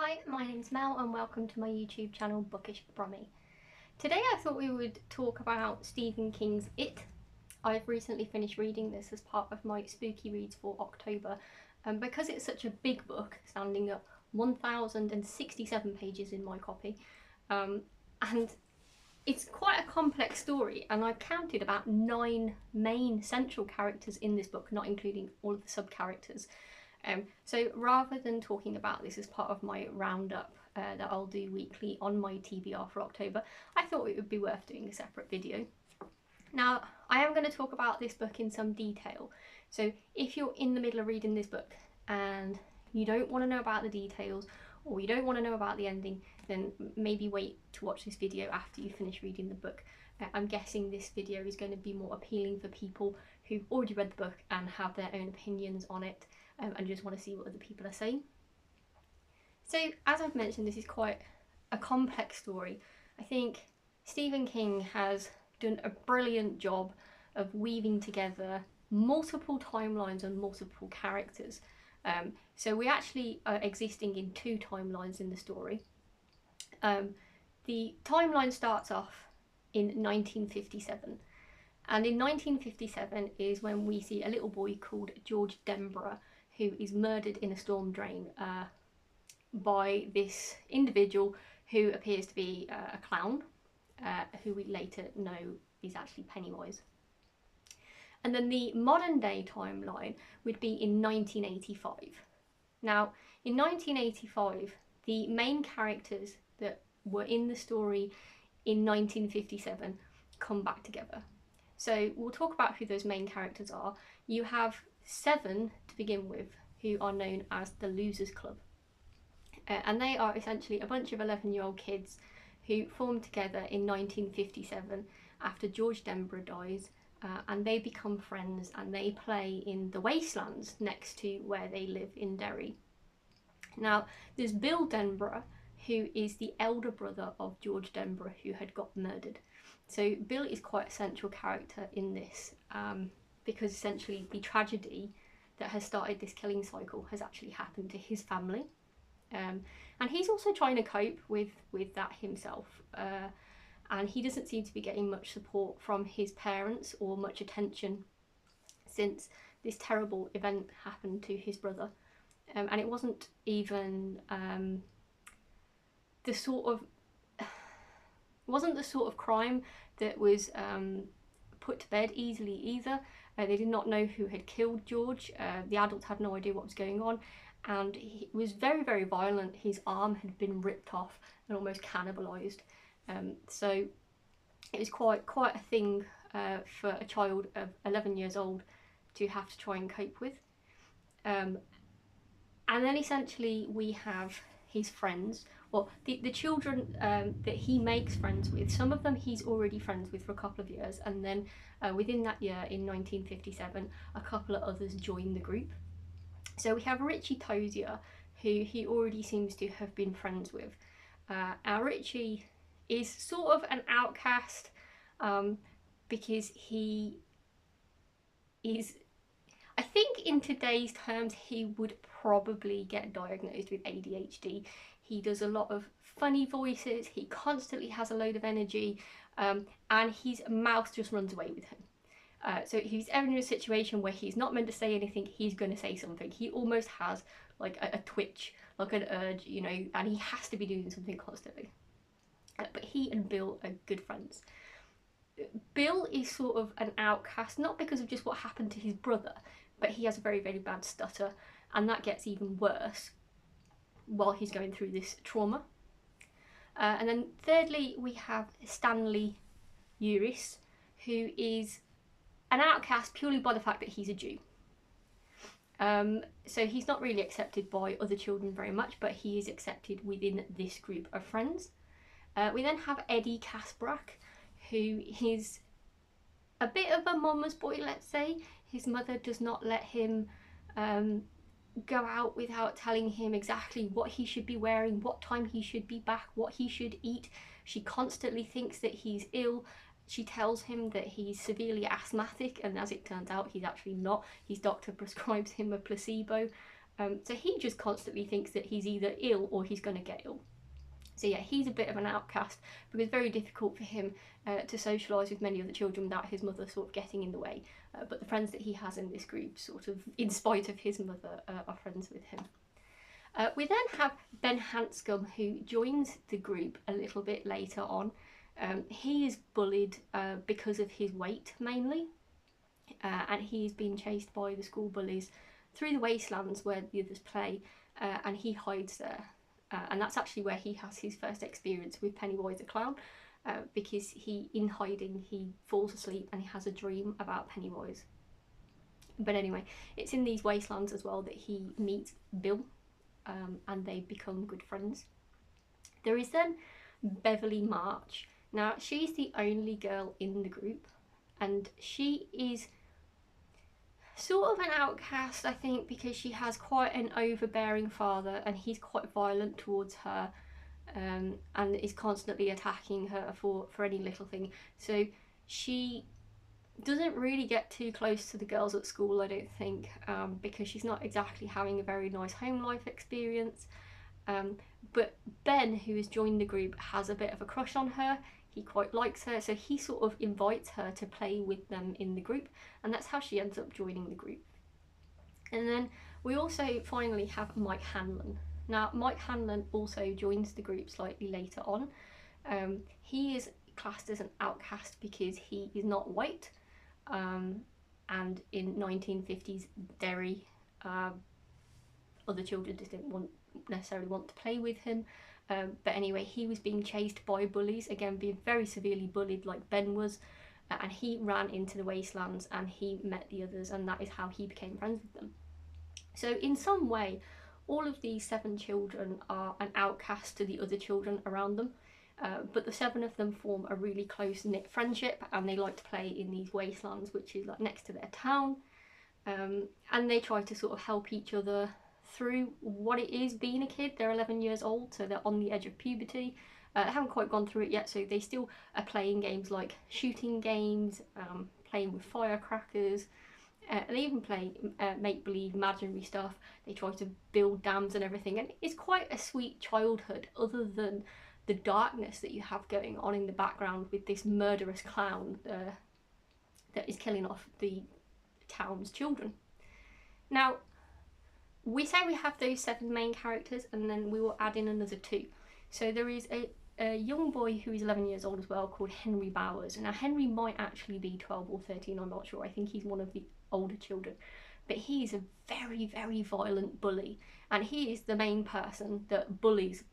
Hi, my name's Mel and welcome to my YouTube channel Bookish Brummy. Today I thought we would talk about Stephen King's It. I've recently finished reading this as part of my spooky reads for October, and because it's such a big book, standing at 1067 pages in my copy, and it's quite a complex story, and I've counted about 9 main central characters in this book, not including all of the sub-characters. So rather than talking about this as part of my roundup that I'll do weekly on my TBR for October, I thought it would be worth doing a separate video. Now, I am going to talk about this book in some detail, so if you're in the middle of reading this book and you don't want to know about the details or you don't want to know about the ending, then maybe wait to watch this video after you finish reading the book. I'm guessing this video is going to be more appealing for people who've already read the book and have their own opinions on it and just want to see what other people are saying. So, as I've mentioned, this is quite a complex story. I think Stephen King has done a brilliant job of weaving together multiple timelines and multiple characters. So we actually are existing in 2 timelines in the story. The timeline starts off in 1957, and in 1957 is when we see a little boy called George Denborough, who is murdered in a storm drain by this individual who appears to be a clown, who we later know is actually Pennywise. And then the modern day timeline would be in 1985. Now, in 1985, the main characters that were in the story in 1957 come back together. So we'll talk about who those main characters are. You have 7 to begin with, who are known as the Losers Club. And they are essentially a bunch of 11-year-old kids who formed together in 1957 after George Denborough dies, and they become friends and they play in the wastelands next to where they live in Derry. Now, there's Bill Denborough, who is the elder brother of George Denborough, who had got murdered. So Bill is quite a central character in this, because essentially the tragedy that has started this killing cycle has actually happened to his family. And he's also trying to cope with that himself. And he doesn't seem to be getting much support from his parents or much attention since this terrible event happened to his brother. And it wasn't even the sort of crime that was put to bed easily either. They did not know who had killed George. The adults had no idea what was going on, and he was very, very violent. His arm had been ripped off and almost cannibalised. So it was quite a thing for a child of 11 years old to have to try and cope with. And then essentially we have his friends, well, the children that he makes friends with. Some of them he's already friends with for a couple of years, and then within that year in 1957 a couple of others join the group. So we have Richie Tozier, who he already seems to have been friends with. Our Richie is sort of an outcast because he is, I think in today's terms, he would probably get diagnosed with ADHD. He does a lot of funny voices, he constantly has a load of energy, and his mouth just runs away with him. So if he's ever in a situation where he's not meant to say anything, he's going to say something. He almost has like a twitch, like an urge, you know, and he has to be doing something constantly. But he and Bill are good friends. Bill is sort of an outcast, not because of just what happened to his brother, but he has a very, very bad stutter, and that gets even worse while he's going through this trauma. And then thirdly, we have Stanley Uris, who is an outcast purely by the fact that he's a Jew. So he's not really accepted by other children very much, but he is accepted within this group of friends. We then have Eddie Kaspbrak, who is a bit of a mama's boy, let's say. His mother does not let him go out without telling him exactly what he should be wearing, what time he should be back, what he should eat. She constantly thinks that he's ill. She tells him that he's severely asthmatic, and as it turns out, he's actually not. His doctor prescribes him a placebo. So he just constantly thinks that he's either ill or he's going to get ill. So yeah, he's a bit of an outcast because it's very difficult for him to socialise with many other children without his mother sort of getting in the way. But the friends that he has in this group, sort of in spite of his mother, are friends with him. We then have Ben Hanscom, who joins the group a little bit later on. He is bullied because of his weight mainly, and he's been chased by the school bullies through the wastelands where the others play, and he hides there. And that's actually where he has his first experience with Pennywise the Clown, because in hiding, he falls asleep and he has a dream about Pennywise. But anyway, it's in these wastelands as well that he meets Bill, and they become good friends. There is then Beverly March. Now, she's the only girl in the group, and she is sort of an outcast, I think, because she has quite an overbearing father and he's quite violent towards her, and is constantly attacking her for any little thing. So she doesn't really get too close to the girls at school, I don't think, because she's not exactly having a very nice home life experience. But Ben, who has joined the group, has a bit of a crush on her. He quite likes her, so he sort of invites her to play with them in the group, and that's how she ends up joining the group. And then we also finally have Mike Hanlon. Now, Mike Hanlon also joins the group slightly later on. He is classed as an outcast because he is not white, and in 1950s Derry, other children didn't necessarily want to play with him. But anyway, he was being chased by bullies, again being very severely bullied like Ben was, and he ran into the wastelands and he met the others, and that is how he became friends with them. So in some way, all of these 7 children are an outcast to the other children around them, but the 7 of them form a really close-knit friendship, and they like to play in these wastelands, which is like next to their town, and they try to sort of help each other through what it is being a kid. They're 11 years old, so they're on the edge of puberty. They haven't quite gone through it yet, so they still are playing games like shooting games, playing with firecrackers, they even play make-believe imaginary stuff. They try to build dams and everything, and it's quite a sweet childhood, other than the darkness that you have going on in the background with this murderous clown that is killing off the town's children. Now, we say we have those 7 main characters, and then we will add in another 2. So there is a young boy who is 11 years old as well, called Henry Bowers. Now, Henry might actually be 12 or 13, I'm not sure. I think he's one of the older children. But he is a very, very violent bully, and he is the main person that bullies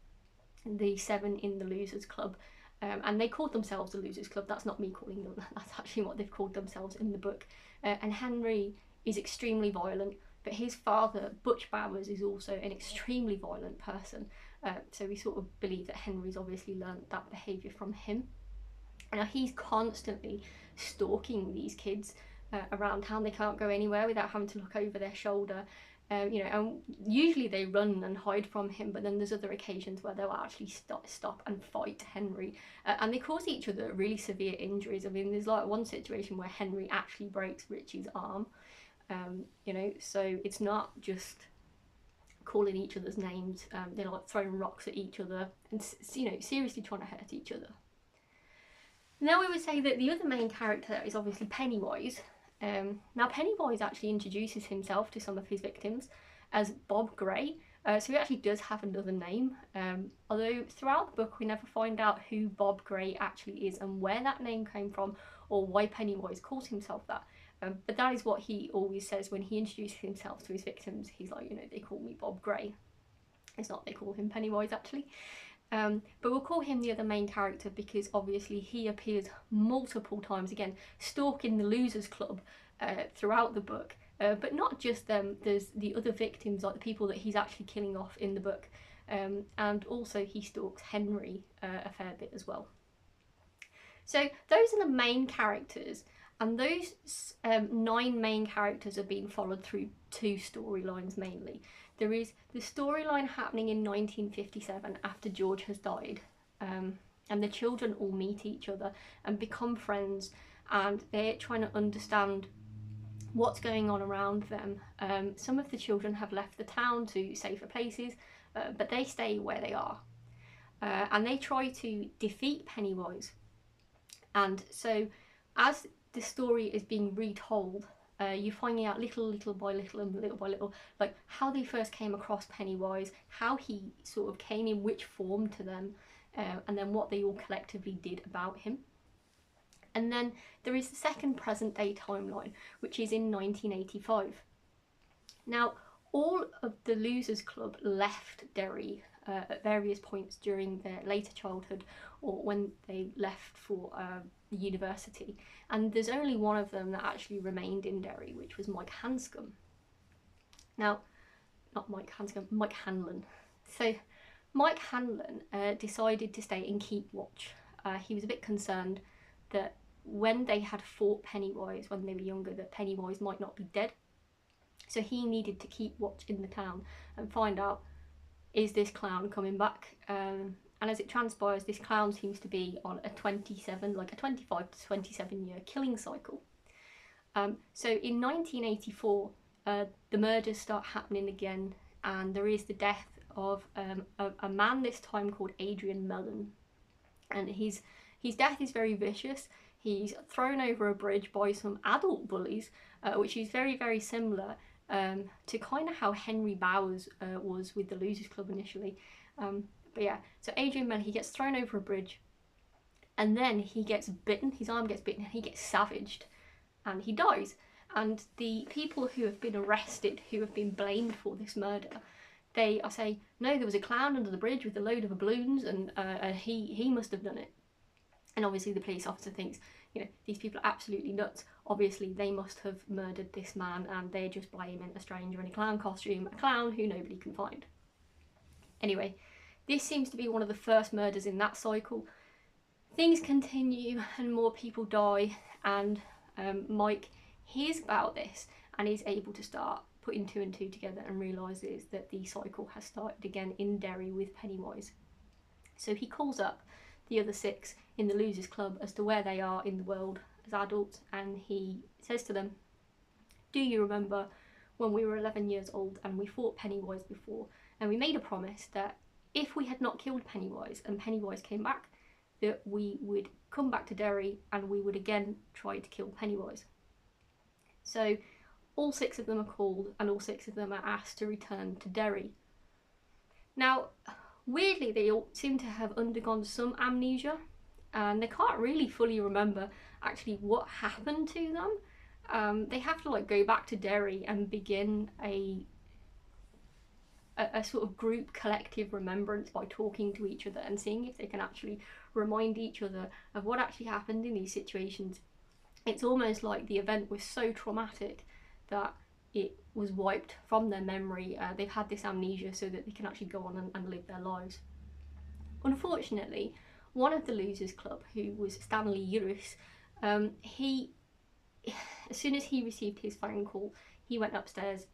the 7 in the Losers Club. And they called themselves the Losers Club. That's not me calling them, that's actually what they've called themselves in the book. And Henry is extremely violent, but his father, Butch Bowers, is also an extremely violent person. So we sort of believe that Henry's obviously learned that behaviour from him. Now, he's constantly stalking these kids around town. They can't go anywhere without having to look over their shoulder. You know, and usually they run and hide from him, but then there's other occasions where they'll actually stop and fight Henry, and they cause each other really severe injuries. I mean, there's like one situation where Henry actually breaks Richie's arm. You know, so it's not just calling each other's names. They're like throwing rocks at each other and, you know, seriously trying to hurt each other. Now, we would say that the other main character is obviously Pennywise. Now, Pennywise actually introduces himself to some of his victims as Bob Gray, so he actually does have another name, although throughout the book we never find out who Bob Gray actually is and where that name came from, or why Pennywise calls himself that. But that is what he always says when he introduces himself to his victims. He's like, you know, they call me Bob Gray. It's not they call him Pennywise, actually. But we'll call him the other main character because obviously he appears multiple times, again, stalking the Losers Club throughout the book. But not just them, there's the other victims, like the people that he's actually killing off in the book. And also he stalks Henry a fair bit as well. So those are the main characters. And those 9 main characters are being followed through 2 storylines mainly. There is the storyline happening in 1957 after George has died, and the children all meet each other and become friends, and they're trying to understand what's going on around them. Some of the children have left the town to safer places, but they stay where they are. And they try to defeat Pennywise. And so as the story is being retold, you're finding out little by little and little by little, like how they first came across Pennywise, how he sort of came in which form to them, and then what they all collectively did about him. And then there is the second present day timeline, which is in 1985. Now, all of the Losers Club left Derry at various points during their later childhood or when they left for the university, and there's only one of them that actually remained in Derry, which was Mike Hanscom. Now, not Mike Hanscom, Mike Hanlon. So Mike Hanlon decided to stay and keep watch. He was a bit concerned that when they had fought Pennywise when they were younger, that Pennywise might not be dead. So he needed to keep watch in the town and find out, is this clown coming back? And as it transpires, this clown seems to be on a 25 to 27 year killing cycle. So in 1984, the murders start happening again, and there is the death of a man this time called Adrian Mellon. And his death is very vicious. He's thrown over a bridge by some adult bullies, which is very, very similar to kind of how Henry Bowers was with the Losers Club initially. But yeah, so Adrian Mellon, he gets thrown over a bridge, and then he gets bitten, his arm gets bitten, and he gets savaged, and he dies. And the people who have been arrested, who have been blamed for this murder, they are saying, no, there was a clown under the bridge with a load of balloons, and he must have done it. And obviously the police officer thinks, you know, these people are absolutely nuts. Obviously they must have murdered this man, and they're just blaming a stranger in a clown costume, a clown who nobody can find. Anyway, this seems to be one of the first murders in that cycle. Things continue and more people die, and Mike hears about this and is able to start putting two and two together and realises that the cycle has started again in Derry with Pennywise. So he calls up the other 6 in the Losers Club as to where they are in the world as adults, and he says to them, do you remember when we were 11 years old and we fought Pennywise before, and we made a promise that if we had not killed Pennywise and Pennywise came back, that we would come back to Derry and we would again try to kill Pennywise. So all 6 of them are called, and all 6 of them are asked to return to Derry. Now, weirdly, they all seem to have undergone some amnesia, and they can't really fully remember actually what happened to them. They have to like go back to Derry and begin a sort of group collective remembrance by talking to each other and seeing if they can actually remind each other of what actually happened in these situations. It's almost like the event was so traumatic that it was wiped from their memory. They've had this amnesia so that they can actually go on and live their lives. Unfortunately, one of the Losers Club, who was Stanley Uris, as soon as he received his phone call, he went upstairs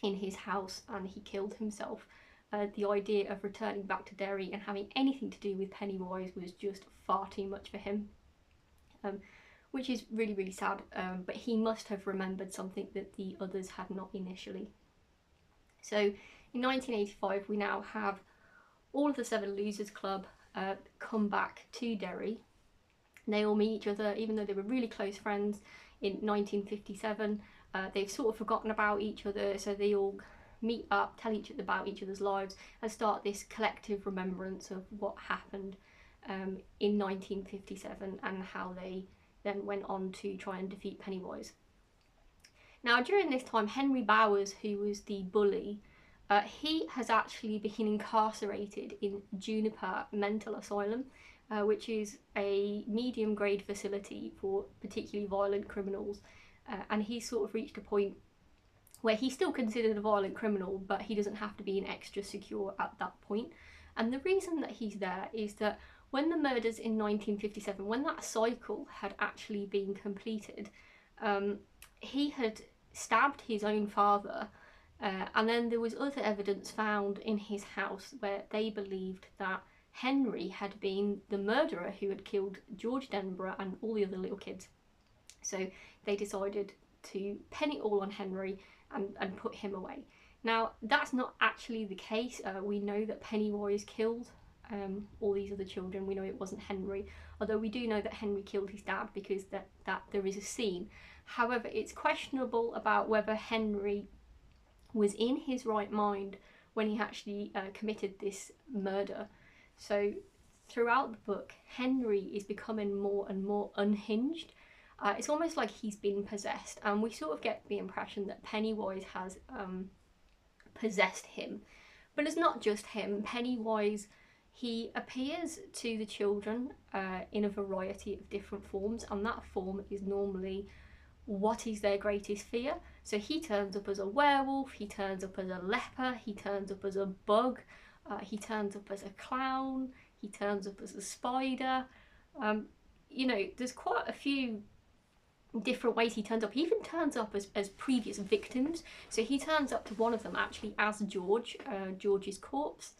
in his house and he killed himself. The idea of returning back to Derry and having anything to do with Pennywise was just far too much for him, which is really, really sad, but he must have remembered something that the others had not initially. So in 1985 we now have all of the 7 Losers Club come back to Derry. They all meet each other, even though they were really close friends in 1957. They've sort of forgotten about each other, so they all meet up, tell each other about each other's lives, and start this collective remembrance of what happened in 1957 and how they then went on to try and defeat Pennywise. Now, during this time, Henry Bowers, who was the bully, he has actually been incarcerated in Juniper Mental Asylum, which is a medium grade facility for particularly violent criminals, and he's sort of reached a point where he's still considered a violent criminal, but he doesn't have to be an extra secure at that point. And the reason that he's there is that when the murders in 1957, when that cycle had actually been completed, he had stabbed his own father, and then there was other evidence found in his house where they believed that Henry had been the murderer who had killed George Denborough and all the other little kids. So they decided to pin it all on Henry and put him away. Now, that's not actually the case. We know that Pennywise killed all these other children. We know it wasn't Henry, although we do know that Henry killed his dad, because that there is a scene. However, it's questionable about whether Henry was in his right mind when he actually committed this murder. So throughout the book, Henry is becoming more and more unhinged. It's almost like he's been possessed, and we sort of get the impression that Pennywise has possessed him. But it's not just him. Pennywise, he appears to the children in a variety of different forms, and that form is normally what is their greatest fear. So he turns up as a werewolf, he turns up as a leper, he turns up as a bug, he turns up as a clown, he turns up as a spider. You know, there's quite a few different ways he turns up. He even turns up as previous victims. So he turns up to one of them actually as George, George's corpse.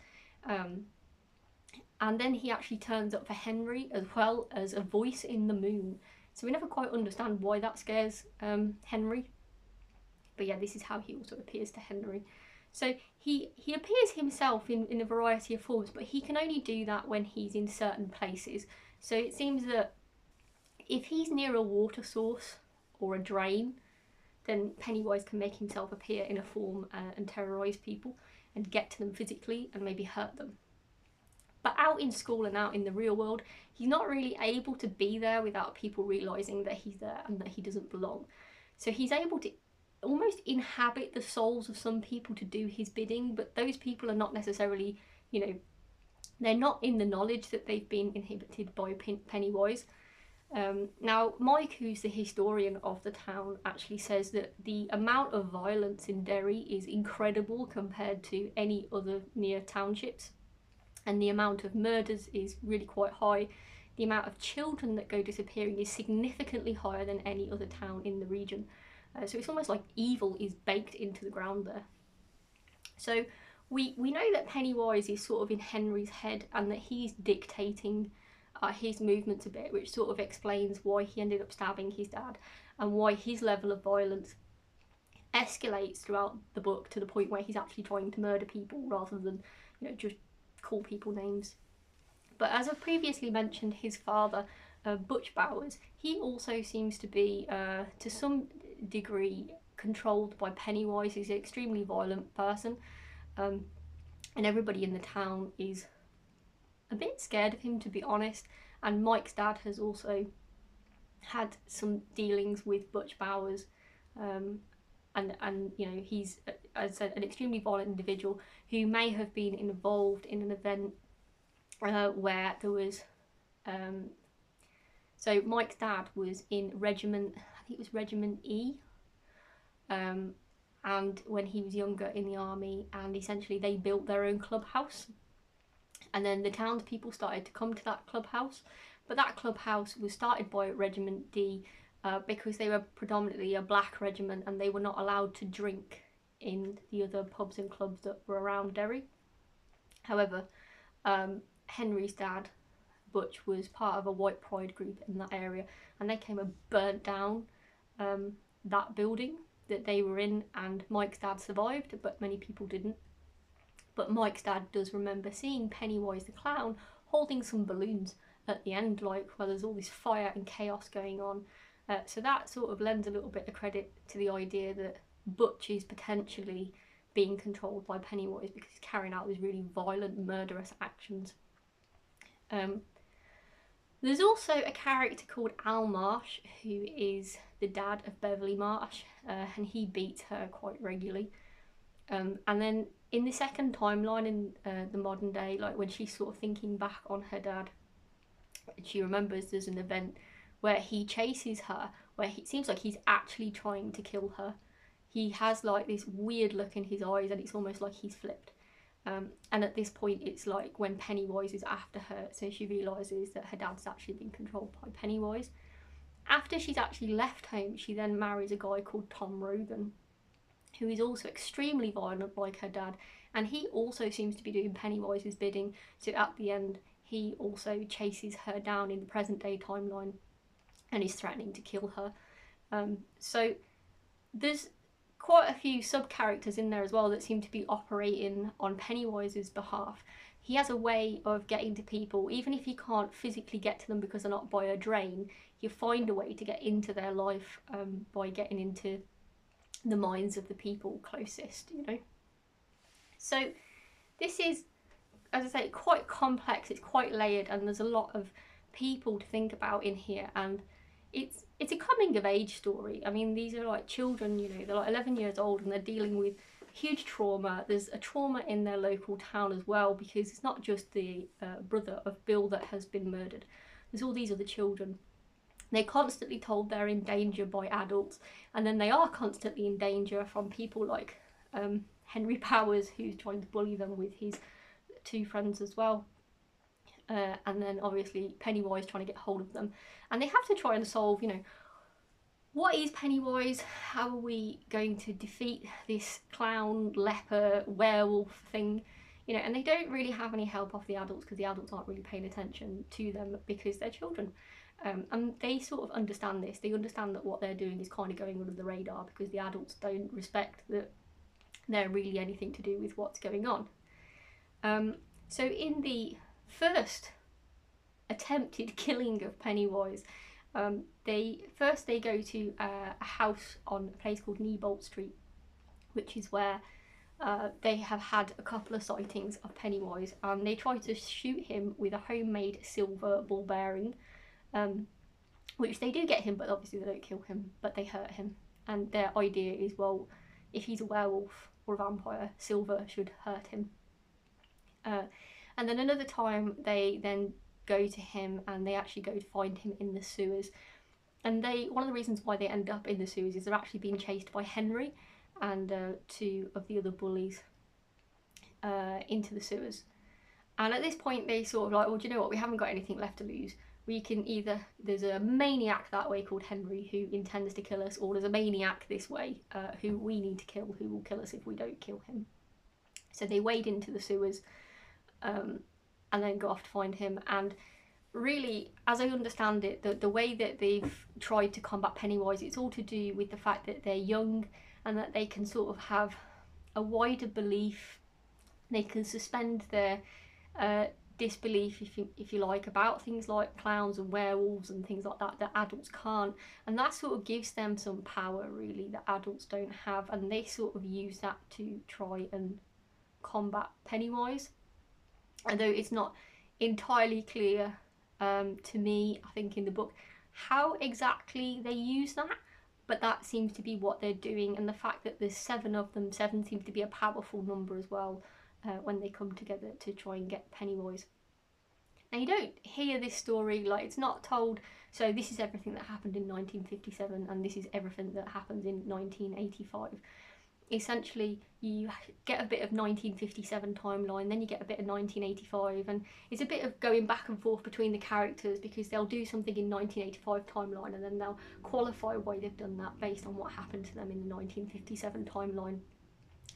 And then he actually turns up for Henry as well as a voice in the moon. So we never quite understand why that scares Henry. But yeah, this is how he also appears to Henry. So he appears himself in a variety of forms, but he can only do that when he's in certain places. So it seems that if he's near a water source or a drain, then Pennywise can make himself appear in a form and terrorise people and get to them physically and maybe hurt them. But out in school and out in the real world, he's not really able to be there without people realising that he's there and that he doesn't belong. So he's able to almost inhabit the souls of some people to do his bidding, but those people are not necessarily, you know, they're not in the knowledge that they've been inhabited by Pennywise. Now, Mike, who's the historian of the town, actually says that the amount of violence in Derry is incredible compared to any other near townships. And the amount of murders is really quite high. The amount of children that go disappearing is significantly higher than any other town in the region. So it's almost like evil is baked into the ground there. So we know that Pennywise is sort of in Henry's head and that he's dictating his movements a bit, which sort of explains why he ended up stabbing his dad and why his level of violence escalates throughout the book to the point where he's actually trying to murder people rather than, you know, just call people names. But as I've previously mentioned, his father, Butch Bowers, he also seems to be to some degree controlled by Pennywise. He's an extremely violent person, and everybody in the town is a bit scared of him, to be honest. And Mike's dad has also had some dealings with Butch Bowers, and you know, he's, as I said, an extremely violent individual who may have been involved in an event where there was so Mike's dad was in Regiment, I think it was Regiment E, and when he was younger in the army, and essentially they built their own clubhouse, and then the townspeople started to come to that clubhouse, but that clubhouse was started by Regiment D because they were predominantly a black regiment and they were not allowed to drink in the other pubs and clubs that were around Derry. However, Henry's dad, Butch, was part of a white pride group in that area, and they came and burnt down that building that they were in, and Mike's dad survived, but many people didn't. But Mike's dad does remember seeing Pennywise the clown holding some balloons at the end, like where there's all this fire and chaos going on. So that sort of lends a little bit of credit to the idea that Butch is potentially being controlled by Pennywise because he's carrying out these really violent, murderous actions. There's also a character called Al Marsh, who is the dad of Beverly Marsh, and he beats her quite regularly. And then in the second timeline, in the modern day, like when she's sort of thinking back on her dad, she remembers there's an event where he chases her, where it seems like he's actually trying to kill her. He has like this weird look in his eyes and it's almost like he's flipped. And at this point it's like when Pennywise is after her, so she realises that her dad's actually been controlled by Pennywise. After she's actually left home, she then marries a guy called Tom Rogan, who is also extremely violent like her dad, and he also seems to be doing Pennywise's bidding, so at the end he also chases her down in the present day timeline and is threatening to kill her. So there's quite a few sub-characters in there as well that seem to be operating on Pennywise's behalf. He has a way of getting to people, even if he can't physically get to them because they're not by a drain, he'll find a way to get into their life by getting into the minds of the people closest, you know. So this is, as I say, quite complex, it's quite layered, and there's a lot of people to think about in here, and it's a coming of age story. I mean, these are like children, you know, they're like 11 years old and they're dealing with huge trauma. There's a trauma in their local town as well, because it's not just the brother of Bill that has been murdered. There's all these other children. They're constantly told they're in danger by adults, and then they are constantly in danger from people like Henry Powers, who's trying to bully them with his two friends as well. And then obviously Pennywise trying to get hold of them, and they have to try and solve, you know, what is Pennywise? How are we going to defeat this clown, leper, werewolf thing? You know, and they don't really have any help off the adults because the adults aren't really paying attention to them because they're children. And they sort of understand this. They understand that what they're doing is kind of going under the radar because the adults don't respect that they're really anything to do with what's going on. So in the first attempted killing of Pennywise, they go to a house on a place called Neibolt Street, which is where they have had a couple of sightings of Pennywise, and they try to shoot him with a homemade silver ball bearing, which they do get him, but obviously they don't kill him, but they hurt him. And their idea is, well, if he's a werewolf or a vampire, silver should hurt him. And then another time they then go to him and they actually go to find him in the sewers. And one of the reasons why they end up in the sewers is they're actually being chased by Henry and two of the other bullies into the sewers. And at this point they sort of like, well, do you know what, we haven't got anything left to lose. We can either, there's a maniac that way called Henry who intends to kill us, or there's a maniac this way who we need to kill, who will kill us if we don't kill him. So they wade into the sewers and then go off to find him. And really, as I understand it, the way that they've tried to combat Pennywise, it's all to do with the fact that they're young and that they can sort of have a wider belief. They can suspend their disbelief, if you like, about things like clowns and werewolves and things like that adults can't, and that sort of gives them some power really that adults don't have, and they sort of use that to try and combat Pennywise. Although it's not entirely clear to me, I think, in the book how exactly they use that, but that seems to be what they're doing. And the fact that there's 7 of them, 7 seems to be a powerful number as well when they come together to try and get Pennywise. Now, you don't hear this story, like, it's not told, so this is everything that happened in 1957 and this is everything that happens in 1985. Essentially, you get a bit of 1957 timeline, then you get a bit of 1985, and it's a bit of going back and forth between the characters because they'll do something in 1985 timeline and then they'll qualify why they've done that based on what happened to them in the 1957 timeline.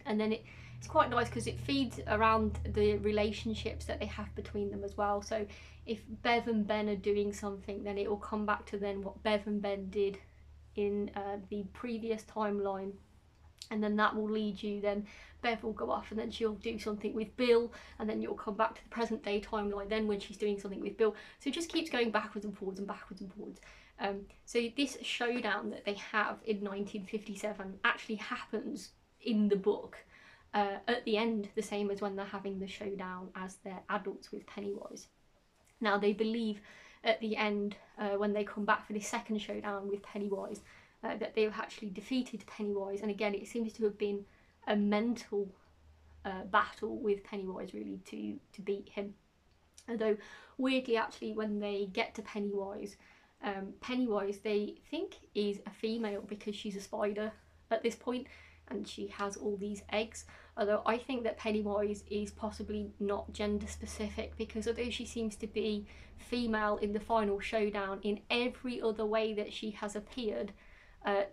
And then it's quite nice because it feeds around the relationships that they have between them as well. So if Bev and Ben are doing something, then it will come back to then what Bev and Ben did in the previous timeline. And then that will lead you, then Bev will go off and then she'll do something with Bill, and then you'll come back to the present day timeline then when she's doing something with Bill. So it just keeps going backwards and forwards and backwards and forwards. So this showdown that they have in 1957 actually happens in the book at the end, the same as when they're having the showdown as they're adults with Pennywise. Now they believe at the end, when they come back for this second showdown with Pennywise, that they've actually defeated Pennywise, and again it seems to have been a mental battle with Pennywise really to beat him. Although weirdly, actually, when they get to Pennywise, Pennywise they think is a female because she's a spider at this point and she has all these eggs. Although I think that Pennywise is possibly not gender specific, because although she seems to be female in the final showdown, in every other way that she has appeared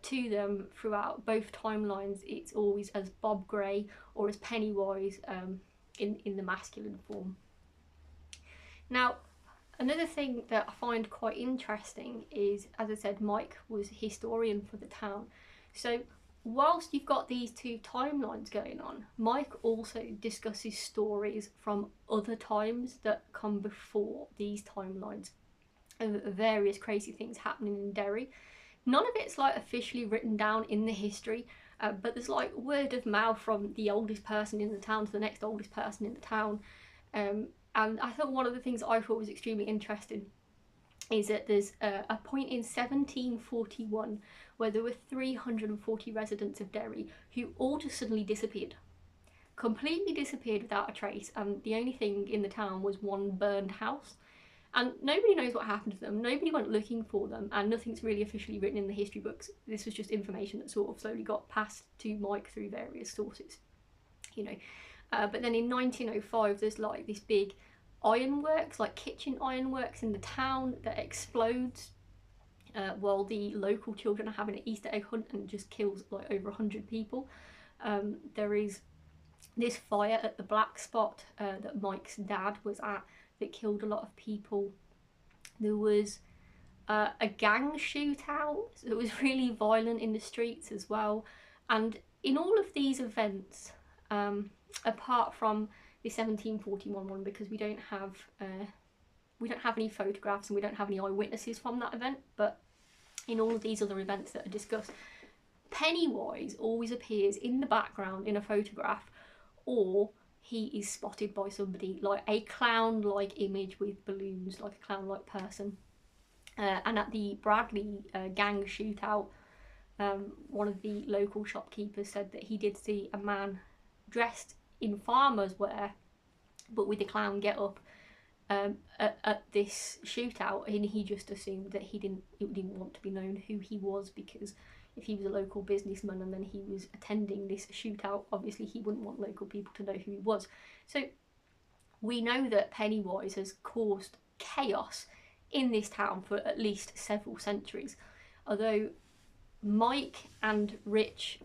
to them throughout both timelines, it's always as Bob Gray or as Pennywise in the masculine form. Now, another thing that I find quite interesting is, as I said, Mike was historian for the town. So whilst you've got these two timelines going on, Mike also discusses stories from other times that come before these timelines of various crazy things happening in Derry. None of it's like officially written down in the history, but there's like word of mouth from the oldest person in the town to the next oldest person in the town. And I thought one of the things I thought was extremely interesting is that there's a point in 1741 where there were 340 residents of Derry who all just suddenly disappeared. Completely disappeared without a trace, and the only thing in the town was one burned house. And nobody knows what happened to them, nobody went looking for them, and nothing's really officially written in the history books. This was just information that sort of slowly got passed to Mike through various sources, you know. But then in 1905 there's like this big ironworks, like kitchen ironworks in the town, that explodes while the local children are having an Easter egg hunt, and just kills like over 100 people. There is this fire at the Black Spot that Mike's dad was at that killed a lot of people. There was a gang shootout that was really violent in the streets as well. And in all of these events, apart from the 1741 one, because we don't have any photographs and we don't have any eyewitnesses from that event, but in all of these other events that are discussed, Pennywise always appears in the background in a photograph, or he is spotted by somebody, like a clown-like image with balloons, like a clown-like person. And at the Bradley gang shootout, one of the local shopkeepers said that he did see a man dressed in farmer's wear but with a clown get up at this shootout, and he just assumed that he didn't want to be known who he was, because if he was a local businessman and then he was attending this shootout, obviously he wouldn't want local people to know who he was. So we know that Pennywise has caused chaos in this town for at least several centuries, although Mike and Rich,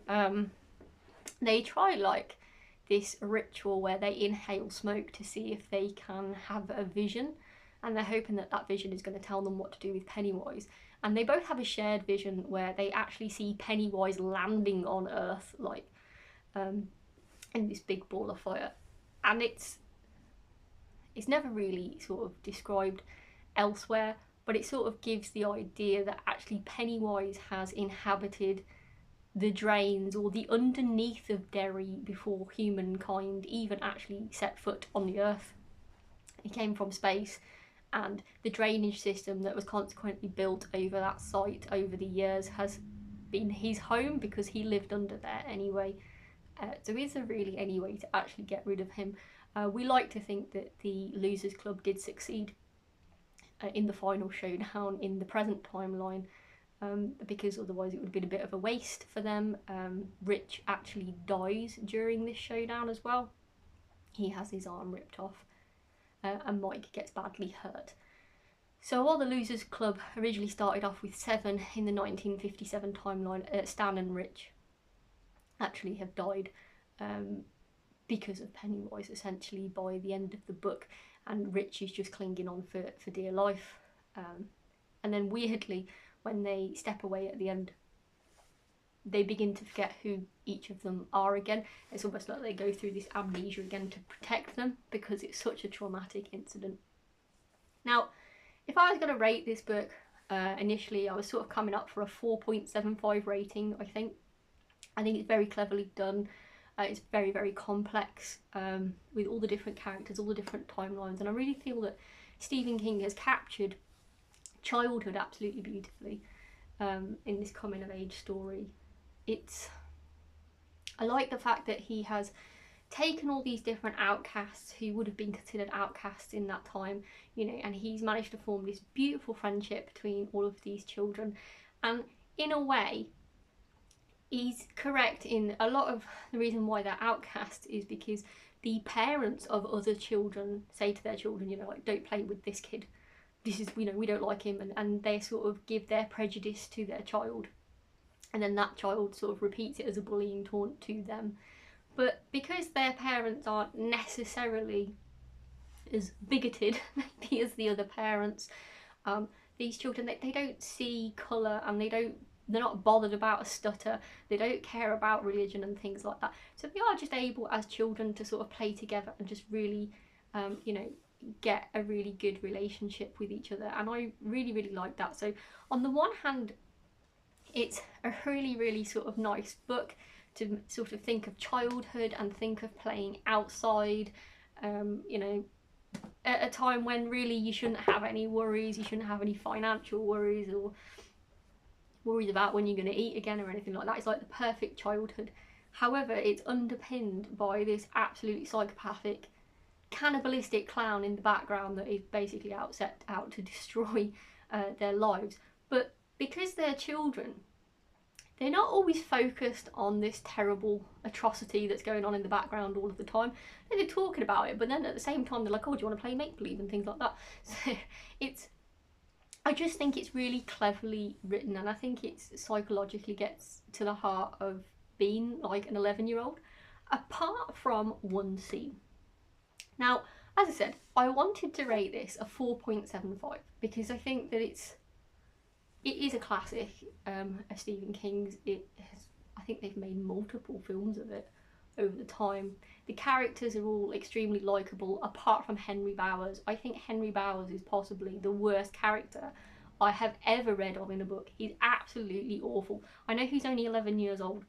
they try like this ritual where they inhale smoke to see if they can have a vision, and they're hoping that that vision is going to tell them what to do with Pennywise. And they both have a shared vision where they actually see Pennywise landing on Earth, like in this big ball of fire. And it's never really sort of described elsewhere, but it sort of gives the idea that actually Pennywise has inhabited the drains or the underneath of Derry before humankind even actually set foot on the Earth. He came from space, and the drainage system that was consequently built over that site over the years has been his home, because he lived under there anyway. So is there really any way to actually get rid of him? We like to think that the Losers Club did succeed in the final showdown in the present timeline, because otherwise it would have been a bit of a waste for them. Rich actually dies during this showdown as well. He has his arm ripped off, and Mike gets badly hurt. So while the Losers Club originally started off with 7 in the 1957 timeline, Stan and Rich actually have died because of Pennywise, essentially, by the end of the book, and Rich is just clinging on for dear life. And then weirdly, when they step away at the end, they begin to forget who each of them are again. It's almost like they go through this amnesia again to protect them, because it's such a traumatic incident. Now, if I was going to rate this book, initially I was sort of coming up for a 4.75 rating, I think. I think it's very cleverly done. It's very, very complex, with all the different characters, all the different timelines, and I really feel that Stephen King has captured childhood absolutely beautifully in this coming of age story. I like the fact that he has taken all these different outcasts who would have been considered outcasts in that time, you know, and he's managed to form this beautiful friendship between all of these children. And in a way, he's correct in a lot of the reason why they're outcasts is because the parents of other children say to their children, you know, like, don't play with this kid. This is, you know, we don't like him, and they sort of give their prejudice to their child, and then that child sort of repeats it as a bullying taunt to them. But because their parents aren't necessarily as bigoted maybe as the other parents, these children, they don't see colour, and they don't they're not bothered about a stutter, they don't care about religion and things like that. So they are just able as children to sort of play together and just really, you know, get a really good relationship with each other. And I really, really like that. So on the one hand, it's a really, really sort of nice book to sort of think of childhood and think of playing outside, you know, at a time when really you shouldn't have any worries, you shouldn't have any financial worries or worries about when you're going to eat again or anything like that. It's like the perfect childhood. However, it's underpinned by this absolutely psychopathic, cannibalistic clown in the background that is basically out to destroy their lives. But because they're children, they're not always focused on this terrible atrocity that's going on in the background all of the time. They're talking about it, but then at the same time they're like, oh, do you want to play make-believe and things like that. So I just think it's really cleverly written, and I think it psychologically gets to the heart of being like an 11-year-old, apart from one scene. Now, as I said, I wanted to rate this a 4.75 because I think that it is a classic of Stephen King's. I think they've made multiple films of it over the time. The characters are all extremely likeable, apart from Henry Bowers. I think Henry Bowers is possibly the worst character I have ever read of in a book. He's absolutely awful. I know he's only 11 years old,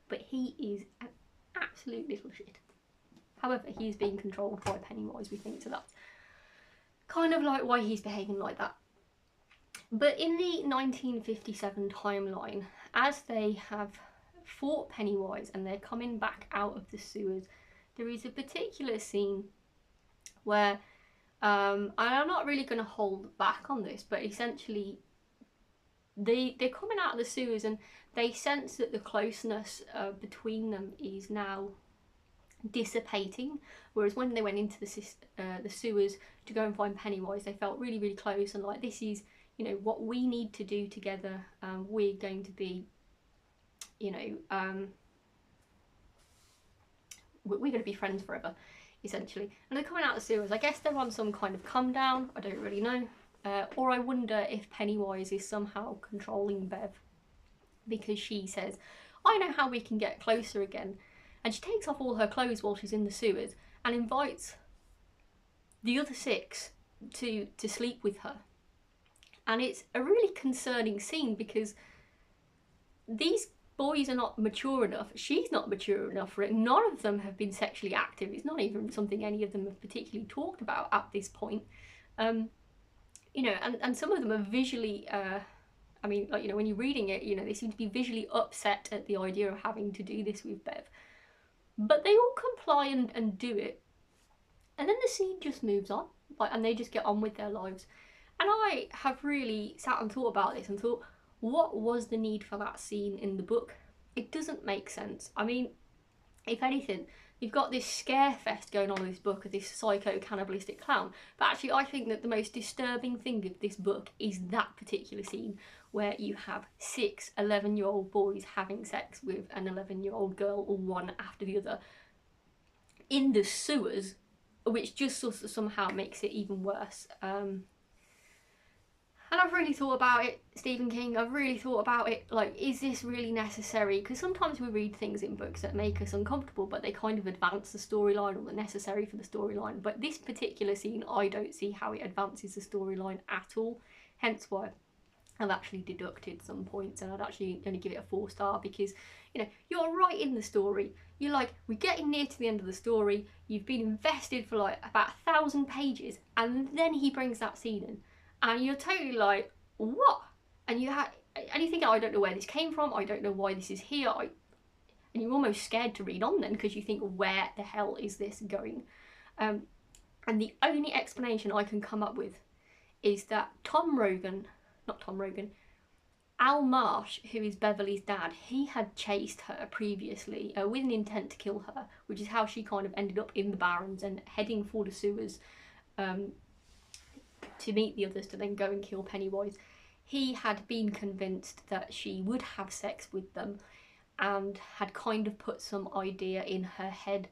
but he is an absolute little shit. However, he's being controlled by Pennywise, we think, so that's kind of like why he's behaving like that. But in the 1957 timeline, as they have fought Pennywise and they're coming back out of the sewers, there is a particular scene where, and I'm not really going to hold back on this, but essentially they're coming out of the sewers and they sense that the closeness between them is now dissipating, whereas when they went into the sewers to go and find Pennywise, they felt really, really close and like, this is, you know, what we need to do together. We're going to be, you know, we're going to be friends forever, essentially. And they're coming out of the sewers. I guess they're on some kind of come down, I don't really know. Or I wonder if Pennywise is somehow controlling Bev, because she says, I know how we can get closer again. And she takes off all her clothes while she's in the sewers and invites the other 6 to sleep with her. And it's a really concerning scene because these boys are not mature enough. She's not mature enough for it. None of them have been sexually active. It's not even something any of them have particularly talked about at this point. You know, and some of them are visually, I mean, like, you know, when you're reading it, you know, they seem to be visually upset at the idea of having to do this with Bev. But they all comply and do it. And then the scene just moves on, like, and they just get on with their lives. And I have really sat and thought about this and thought, what was the need for that scene in the book? It doesn't make sense. I mean, if anything, you've got this scare fest going on in this book of this psycho cannibalistic clown, but actually I think that the most disturbing thing of this book is that particular scene where you have 6 11-year-old boys having sex with an 11-year-old girl, or one after the other, in the sewers, which just sort of somehow makes it even worse. And I've really thought about it, Stephen King, I've really thought about it, like, is this really necessary? Because sometimes we read things in books that make us uncomfortable, but they kind of advance the storyline, or they're necessary for the storyline. But this particular scene, I don't see how it advances the storyline at all, hence why I've actually deducted some points, and I'd actually only give it a 4-star because, you know, you're right in the story. You're like, we're getting near to the end of the story, you've been invested for like about 1,000 pages, and then he brings that scene in. And you're totally like, what? And you're thinking, I don't know where this came from, I don't know why this is here, and you're almost scared to read on then, because you think, where the hell is this going? And the only explanation I can come up with is that Al Marsh, who is Beverly's dad, he had chased her previously with an intent to kill her, which is how she kind of ended up in the Barrens and heading for the sewers to meet the others to then go and kill Pennywise. He had been convinced that she would have sex with them and had kind of put some idea in her head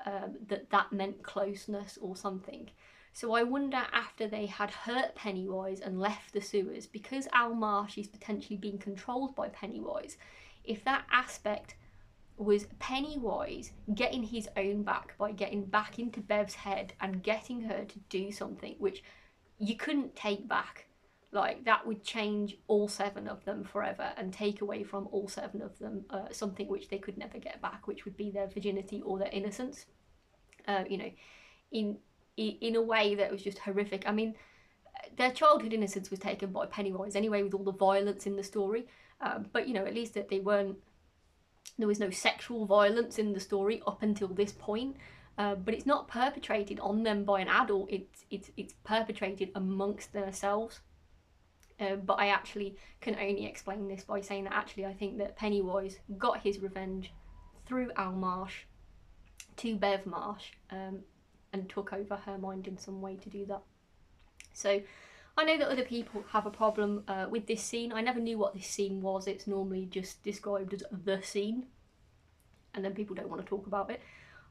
that meant closeness or something. So I wonder, after they had hurt Pennywise and left the sewers, because Al Marsh is potentially being controlled by Pennywise, if that aspect was Pennywise getting his own back by getting back into Bev's head and getting her to do something which you couldn't take back. Like, that would change all 7 of them forever and take away from all 7 of them something which they could never get back, which would be their virginity or their innocence. You know, in a way that was just horrific. I mean, their childhood innocence was taken by Pennywise anyway, with all the violence in the story. But, you know, at least that they weren't, there was no sexual violence in the story up until this point. But it's not perpetrated on them by an adult, it's perpetrated amongst themselves. But I actually can only explain this by saying that actually I think that Pennywise got his revenge through Al Marsh to Bev Marsh, and took over her mind in some way to do that. So I know that other people have a problem with this scene. I never knew what this scene was. It's normally just described as the scene, and then people don't want to talk about it.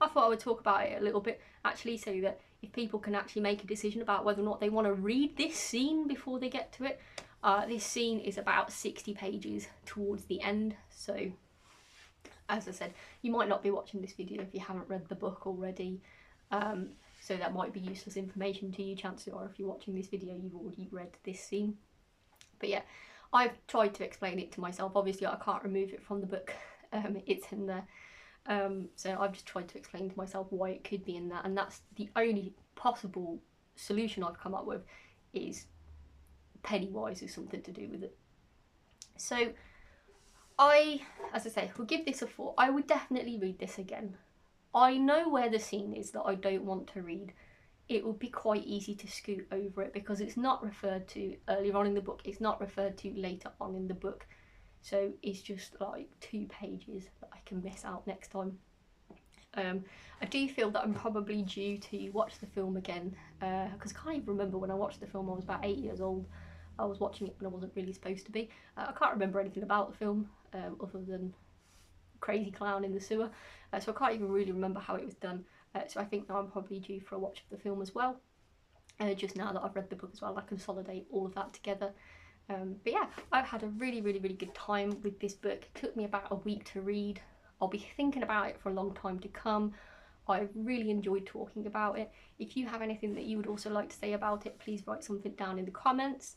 I thought I would talk about it a little bit actually, so that if people can actually make a decision about whether or not they want to read this scene before they get to it. This scene is about 60 pages towards the end, so as I said, you might not be watching this video if you haven't read the book already, so that might be useless information to you. Chances are if you're watching this video you've already read this scene. But yeah, I've tried to explain it to myself. Obviously I can't remove it from the book, it's in there. So I've just tried to explain to myself why it could be in that, and that's the only possible solution I've come up with, is Pennywise is something to do with it. So as I say, will give this a 4. I would definitely read this again. I know where the scene is that I don't want to read. It would be quite easy to scoot over it because it's not referred to earlier on in the book, it's not referred to later on in the book. So it's just like 2 pages that I can miss out next time. I do feel that I'm probably due to watch the film again, because I can't even remember when I watched the film. I was about 8 years old. I was watching it when I wasn't really supposed to be. I can't remember anything about the film other than crazy clown in the sewer, so I can't even really remember how it was done. So I think now I'm probably due for a watch of the film as well. Just now that I've read the book as well, I consolidate all of that together. But yeah, I've had a really good time with this book. It took me about a week to read. I'll be thinking about it for a long time to come. I really enjoyed talking about it. If you have anything that you would also like to say about it, please write something down in the comments.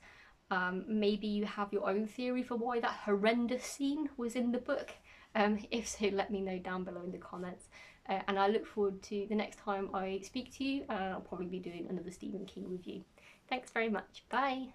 Maybe you have your own theory for why that horrendous scene was in the book. If so, let me know down below in the comments. And I look forward to the next time I speak to you. I'll probably be doing another Stephen King review. Thanks very much. Bye.